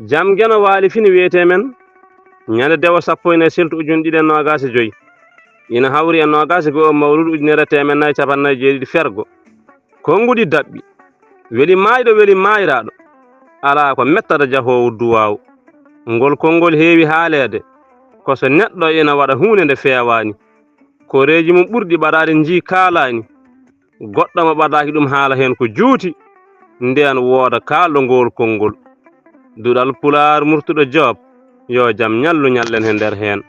jam geno waali fini wiyete men ñande dewo 14 siltu ujun ɗiɗen nogase joyi ina hawri e nogase goo mawlud ujunere temen nayi capannayi jeeɗiɗi fergo konngudi daɓɓi weli maayɗo weli maayraɗo ala ko mettata jahowo duwaw ngol konngol heewi haalede ko so neɗɗo ina waɗa hunde nde feewani koreji mum ɓurɗi ɓaɗade ji kaalani goɗɗo mo ɓadaki ɗum haala hen ko juuti nden wooda kalɗo ngol konngol duɗal Pulaar murtuɗo Job yo jam ñallu ñallen he nder hen